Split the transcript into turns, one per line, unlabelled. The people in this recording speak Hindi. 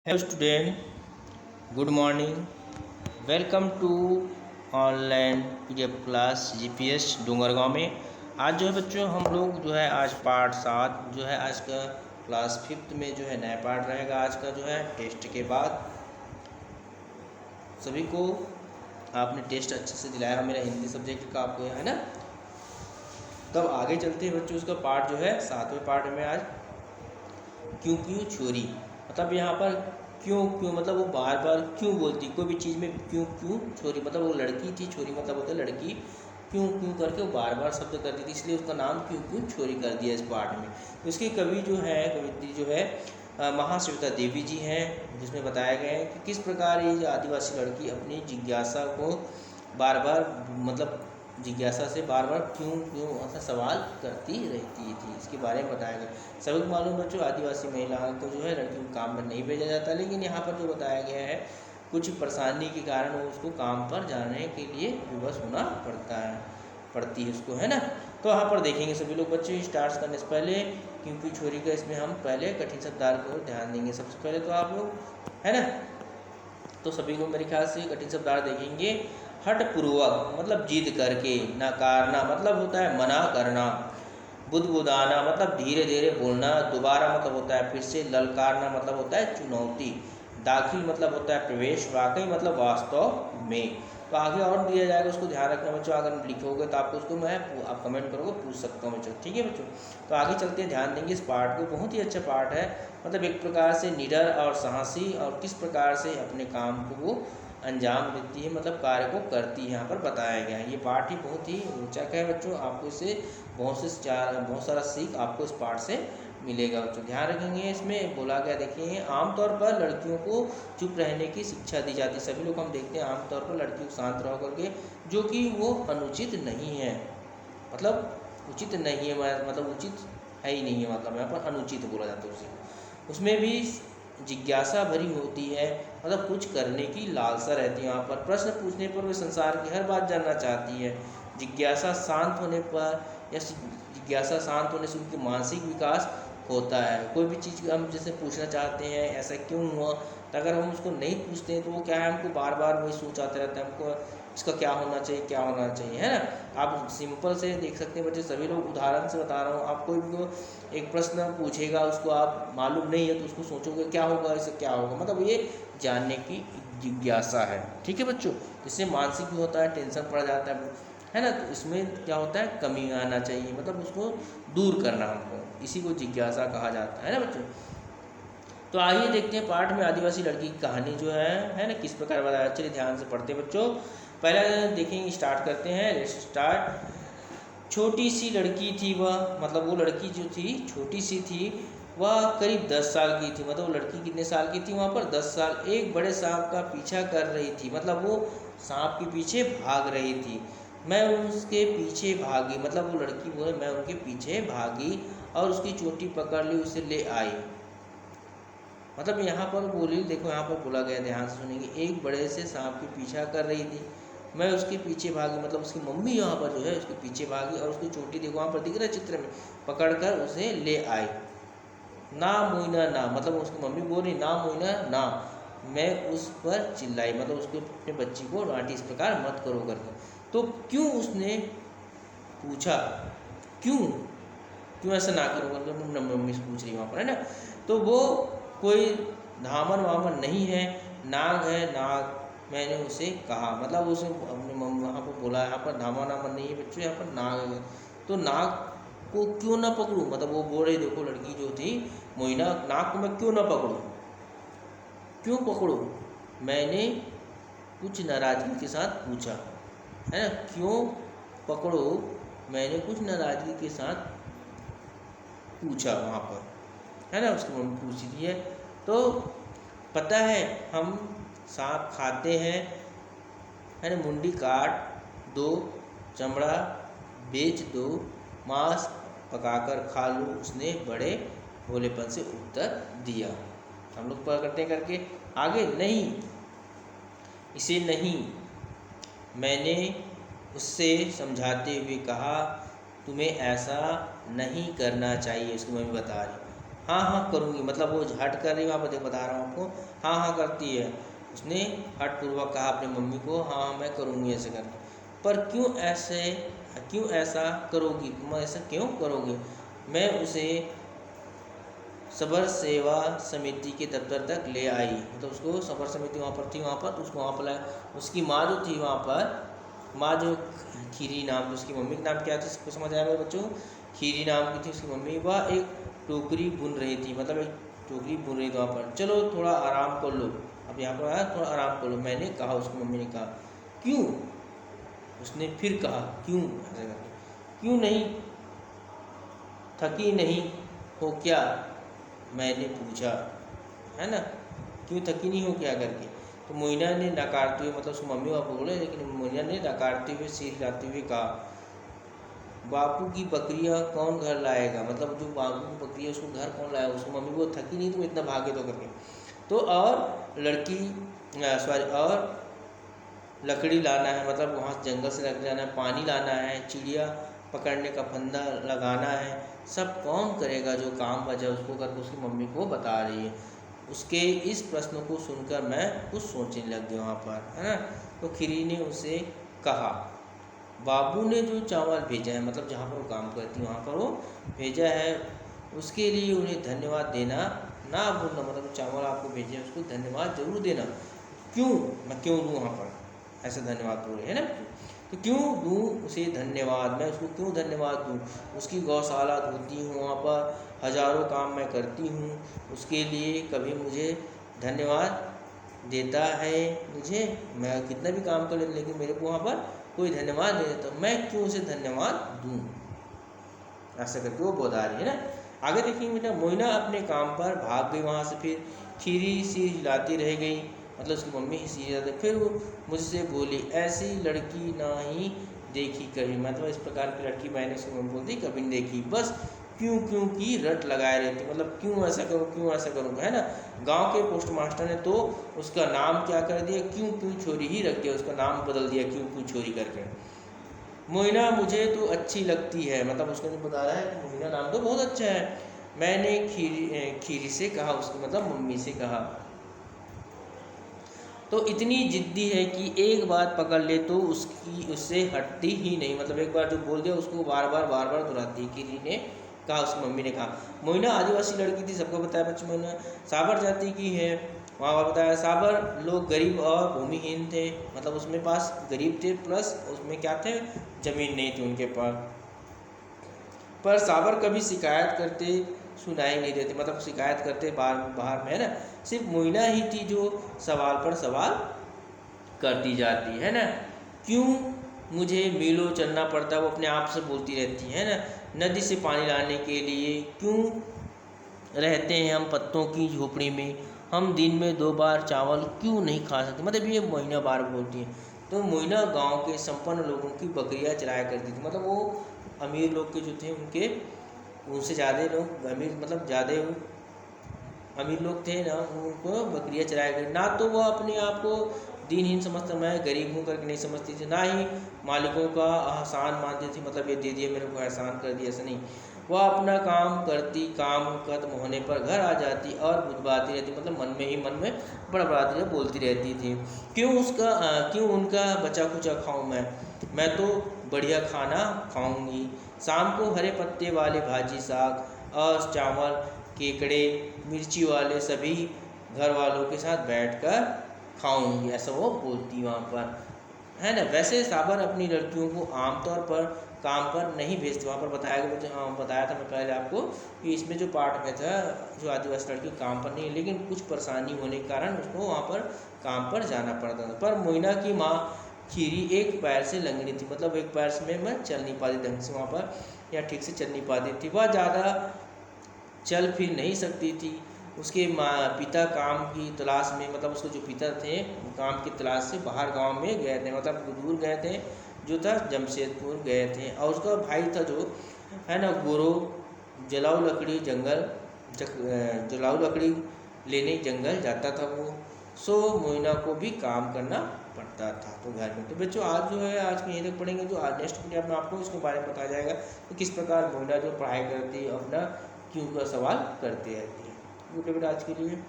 Hello student, good morning. Welcome to online PDF class GPS Dongargaon में। आज जो है बच्चों हम लोग जो है आज पार्ट 7 जो है आज का क्लास 5th में जो है नया पार्ट रहेगा। आज का जो है टेस्ट के बाद सभी को आपने टेस्ट अच्छे से दिलाया मेरा हिंदी सब्जेक्ट का, आपको है ना। तब आगे चलते हैं बच्चों, उसका पार्ट जो है 7वें पार्ट में आज क्यों क्यों छोरी। मतलब यहाँ पर क्यों क्यों मतलब वो बार बार क्यों बोलती, कोई भी चीज़ में क्यों क्यों छोरी, मतलब वो लड़की थी, छोरी मतलब होता है लड़की, क्यों क्यों करके वो बार बार शब्द करती थी, इसलिए उसका नाम क्यों क्यों छोरी कर दिया इस पार्ट में। तो इसके कवि जो है, कवित्री जो है महाश्वेता देवी जी हैं, जिसमें बताया गया है कि किस प्रकार ये आदिवासी लड़की अपनी जिज्ञासा को बार बार मतलब जिज्ञासा से बार बार क्यों क्यों ऐसा सवाल करती रहती थी, इसके बारे में बताया गया। सभी को मालूम बच्चों आदिवासी महिलाओं को जो है लड़कियों को काम पर नहीं भेजा जाता, लेकिन यहाँ पर जो बताया गया है कुछ परेशानी के कारण वो उसको काम पर जाने के लिए विवश होना पड़ती है उसको, है ना। तो यहाँ पर देखेंगे सभी लोग बच्चे स्टार्ट करने से पहले क्योंकि छोरी का इसमें हम पहले कठिन शब्दार्थ को ध्यान देंगे सबसे पहले, तो आप लोग है ना। तो सभी को मेरे ख्याल से कठिन शब्दार्थ देखेंगे। हठपूर्वक मतलब जिद करके, नकारना मतलब होता है मना करना, बुदबुदाना मतलब धीरे धीरे बोलना, दोबारा मतलब होता है फिर से, ललकारना मतलब होता है चुनौती, दाखिल मतलब होता है प्रवेश, वाकई मतलब वास्तव में। तो आगे और दिया जाएगा, उसको ध्यान रखना बच्चों, अगर लिखोगे तो आपको उसको मैं आप कमेंट करोगे पूछ सकता हूँ बच्चों, ठीक है बच्चों। तो आगे चलते हैं, ध्यान देंगे इस पार्ट को, बहुत ही अच्छा पार्ट है। मतलब एक प्रकार से निडर और साहसी और किस प्रकार से अपने काम को वो अंजाम देती है, मतलब कार्य को करती है, यहाँ पर बताया गया है। ये पार्ट ही बहुत ही रोचक है बच्चों, आपको इससे बहुत सारा सीख आपको इस पार्ट से मिलेगा बच्चों, ध्यान रखेंगे। इसमें बोला गया देखिए, आमतौर पर लड़कियों को चुप रहने की शिक्षा दी जाती है। सभी लोग हम देखते हैं आमतौर पर लड़कियों को शांत रह करके, जो कि वो अनुचित नहीं है, मतलब उचित नहीं है, मतलब उचित है ही नहीं है, मतलब यहाँ पर अनुचित बोला जाता है उसे। उसमें भी जिज्ञासा भरी होती है, मतलब कुछ करने की लालसा रहती है। यहाँ पर प्रश्न पूछने पर वे संसार की हर बात जानना चाहती है। जिज्ञासा शांत होने पर या जिज्ञासा शांत होने से उनकी मानसिक विकास होता है। कोई भी चीज़ हम जैसे पूछना चाहते हैं ऐसा क्यों हुआ, तो अगर हम उसको नहीं पूछते हैं तो वो क्या है, हमको बार बार वही सोच आते रहता है, हमको इसका क्या होना चाहिए, क्या होना चाहिए, है ना। आप सिंपल से देख सकते हैं बच्चे, सभी लोग उदाहरण से बता रहा हूँ। आप कोई भी को एक प्रश्न पूछेगा, उसको आप मालूम नहीं है तो उसको सोचोगे क्या होगा, इससे क्या होगा, मतलब ये जानने की जिज्ञासा है, ठीक है बच्चों। इससे मानसिक भी होता है, टेंशन पड़ जाता है ना। तो इसमें क्या होता है, कमी आना चाहिए, मतलब उसको दूर करना हमको, इसी को जिज्ञासा कहा जाता है ना बच्चों। तो आइए देखते हैं पाठ में आदिवासी लड़की की कहानी जो है ना किस प्रकार बताया। चलिए ध्यान से पढ़ते हैं बच्चों, पहले देखेंगे, स्टार्ट करते हैं, स्टार्ट। छोटी सी लड़की थी वह, मतलब वो लड़की जो थी छोटी सी थी, वह करीब 10 साल की थी। मतलब वो लड़की कितने साल की थी वहाँ पर, 10 साल। एक बड़े सांप का पीछा कर रही थी, मतलब वो सांप के पीछे भाग रही थी। मैं उसके पीछे भागी, मतलब वो लड़की बोले मैं उनके पीछे भागी और उसकी चोटी पकड़ ली, उसे ले आई। मतलब यहाँ पर बोली, देखो यहाँ पर बोला गया, ध्यान से सुनेंगे। एक बड़े से सांप के पीछा कर रही थी, मैं उसके पीछे भागी, मतलब उसकी मम्मी यहाँ पर जो है उसके पीछे भागी और उसकी चोटी देखो वहाँ पर दिख रहा है चित्र में, पकड़कर उसे ले आई। ना मोइना ना, मतलब उसकी मम्मी बोल रही ना मोइना ना, मैं उस पर चिल्लाई, मतलब उसके अपने बच्ची को डांटी, इस प्रकार मत करो करके। तो क्यों उसने पूछा, क्यों क्यों ऐसा ना करो, मतलब मम्मी से पूछ रही वहाँ पर, है ना। तो वो कोई धामन वामन नहीं है, नाग है नाग, मैंने उसे कहा, मतलब उसे अपने वहाँ पर बोला, यहाँ पर धामन वामन नहीं है बच्चों, यहाँ पर नाग है। तो नाग को क्यों ना पकड़ूँ, मतलब वो बोल रही, देखो लड़की जो थी मोइना, नाग को मैं क्यों ना पकड़ूँ, क्यों पकड़ूँ, मैंने कुछ नाराज़गी के साथ पूछा, है ना। क्यों पकड़ो, मैंने कुछ नाराज़गी के साथ पूछा वहाँ पर, है ना, उसकी मम्मी पूछ रही है। तो पता है हम सांप खाते हैं, है ना, मुंडी काट दो, चमड़ा बेच दो, मांस पकाकर खा लो, उसने बड़े भोलेपन से उत्तर दिया। हम लोग पकड़ते करके आगे, नहीं इसे नहीं, मैंने उससे समझाते हुए कहा तुम्हें ऐसा नहीं करना चाहिए, उसकी मम्मी बता रही। हाँ हाँ करूँगी, मतलब वो हट कर रही है, वहाँ पर बता रहा हूँ आपको, हाँ हाँ करती है। उसने हठपूर्वक कहा अपनी मम्मी को, हाँ हाँ मैं करूँगी ऐसे करके। पर क्यों ऐसा करोगी, तुम ऐसा क्यों करोगे? मैं उसे सबर सेवा समिति के दफ्तर तक ले आई, मतलब उसको सबर समिति वहाँ पर थी, वहाँ पर तो उसको वहाँ पर लाया। उसकी माँ जो थी वहाँ पर, माँ जो खीरी नाम की, उसकी मम्मी का नाम क्या था इसको समझ आया मेरे बच्चों? खीरी नाम की थी उसकी मम्मी। वह एक टोकरी बुन रही थी, मतलब एक टोकरी बुन रही थी वहाँ पर। चलो थोड़ा आराम कर लो, अब यहाँ पर आया थोड़ा आराम कर लो, मैंने कहा, उसकी मम्मी ने कहा। क्यों? उसने फिर कहा क्यों, ऐसा करके, क्यों नहीं, थकी नहीं हो क्या, मैंने पूछा, है ना, क्यों थकी नहीं हो क्या करके। तो मोइना ने नकारते हुए, मतलब उसकी मम्मी पापा बोले, लेकिन मोइना ने नकारते हुए सिर हिलाते हुए कहा, बापू की बकरियां कौन घर लाएगा, मतलब जो बापू की बकरी है उसको घर कौन लाएगा। उसकी मम्मी वो थकी नहीं तुम इतना भागे तो करके। तो और लकड़ी लाना है, मतलब वहाँ जंगल से लकड़ी लाना है, पानी लाना है, चिड़िया पकड़ने का फंदा लगाना है, सब कौन करेगा, जो काम बचा उसको करके उसकी मम्मी को बता रही है। उसके इस प्रश्न को सुनकर मैं कुछ सोचने लग गया वहाँ पर, है ना। तो खीरी ने उसे कहा, बाबू ने जो चावल भेजा है, मतलब जहाँ पर वो काम करती है वहाँ पर वो भेजा है, उसके लिए उन्हें धन्यवाद देना ना भूलना, मतलब चावल आपको भेजे हैं उसको धन्यवाद जरूर देना। क्यों, मैं क्यों दूँ वहाँ पर, ऐसा धन्यवाद बोल रहे हैं ना। तो क्यों दूँ उसे धन्यवाद, मैं उसको क्यों धन्यवाद दूँ? उसकी गौशाला धोती हूँ, वहाँ पर हजारों काम मैं करती हूँ, उसके लिए कभी मुझे धन्यवाद देता है मुझे, मैं कितना भी काम कर लेता लेकिन मेरे को वहाँ पर कोई धन्यवाद नहीं देता, मैं क्यों उसे धन्यवाद दूँ, ऐसा करके वो बता रही है ना। आगे देखिए बेटा, मोइना अपने काम पर भाग गई वहाँ से, फिर खीरी सी हिलाती रह गई, मतलब उसकी मम्मी ही सी हिलाती। फिर वो मुझसे बोली, ऐसी लड़की ना ही देखी कभी, मतलब इस प्रकार की लड़की मैंने उसकी मम्मी बोलती कभी नहीं देखी, बस क्यों क्यों की रट लगाए रहती, मतलब क्यों ऐसा करूँ क्यों ऐसा करूँ, है ना। गांव के पोस्ट मास्टर ने तो उसका नाम क्या कर दिया, क्यों क्यों छोरी ही रख दिया, उसका नाम बदल दिया क्यों क्यों छोरी करके। मोइना मुझे तो अच्छी लगती है, मतलब उसने जो बता रहा है कि मोइना नाम तो बहुत अच्छा है। मैंने खीरी से कहा, उसकी मतलब मम्मी से कहा। तो इतनी जिद्दी है कि एक बात पकड़ ले तो उससे हटती ही नहीं, मतलब एक बार जो बोल दिया उसको बार बार दोहराती है। खीरी ने कहा, उसकी मम्मी ने कहा। मोइना आदिवासी लड़की थी, सबको बताया बच्चे। मोइना साबर जाति की है, वहाँ पर बताया साबर लोग गरीब और भूमिहीन थे, मतलब उसमें पास गरीब थे प्लस उसमें क्या थे, जमीन नहीं थी उनके पास। पर साबर कभी शिकायत करते सुनाई नहीं देते, मतलब शिकायत करते बाहर बाहर में, है ना। सिर्फ मोइना ही थी जो सवाल पर सवाल करती जाती है ना। क्यों मुझे मीलों चलना पड़ता है, वो अपने आप से बोलती रहती है ना। नदी से पानी लाने के लिए क्यों रहते हैं हम पत्तों की झोपड़ी में, हम दिन में 2 बार चावल क्यों नहीं खा सकते, मतलब ये मोइना बार बोलती है। तो मोइना गांव के संपन्न लोगों की बकरियां चराया करती थी, मतलब वो अमीर लोग के जो थे उनके उनसे ज़्यादा लोग अमीर, मतलब ज़्यादा अमीर लोग थे ना, उनको बकरियां चराया गई ना। तो वह अपने आप को दीनहीन समझता, मैं गरीब हूँ करके नहीं समझती थी, ना ही मालिकों का एहसान मानती थी, मतलब ये दे दिया मेरे को एहसान कर दिया, ऐसा नहीं। वह अपना काम करती, काम खत्म होने पर घर आ जाती और बुदबाती रहती, मतलब मन में ही मन में बड़बड़ाती रह बोलती रहती थी। क्यों उनका बचा कुचा खाऊं मैं तो बढ़िया खाना खाऊंगी। शाम को हरे पत्ते वाले भाजी साग और चावल केकड़े मिर्ची वाले सभी घर वालों के साथ बैठकर खाऊंगी, ऐसा वो बोलती वहाँ पर, है ना। वैसे साबर अपनी लड़कियों को आमतौर पर काम पर नहीं भेजते, वहाँ पर बताया गया, मुझे बताया था मैं पहले आपको कि इसमें जो पार्ट में था, जो आदिवासी लड़की काम पर नहीं, लेकिन कुछ परेशानी होने के कारण उसको वहाँ पर काम पर जाना पड़ता था। पर मोइना की माँ खीरी एक पैर से लंगड़ी थी, मतलब एक पैर से मैं चल नहीं पाती ढंग से वहाँ पर, या ठीक से चल नहीं पाती थी, वह ज़्यादा चल फिर नहीं सकती थी। उसके पिता काम की तलाश में, मतलब उसके जो पिता थे वो काम की तलाश से बाहर गांव में गए थे, मतलब दूर गए थे, जो था जमशेदपुर गए थे। और उसका भाई था जो है ना गोरो, जलाऊ लकड़ी लेने जंगल जाता था वो। सो मोइना को भी काम करना पड़ता था तो घर में। तो बच्चों आज जो है आज के यहीं तक पढ़ेंगे, जो आज नेक्स्ट वीडियो में आपको इसके बारे में बताया जाएगा कि किस प्रकार मोइना जो पढ़ाई करती है अपना क्यों का सवाल करते रहती है। गुड बेटा आज के लिए।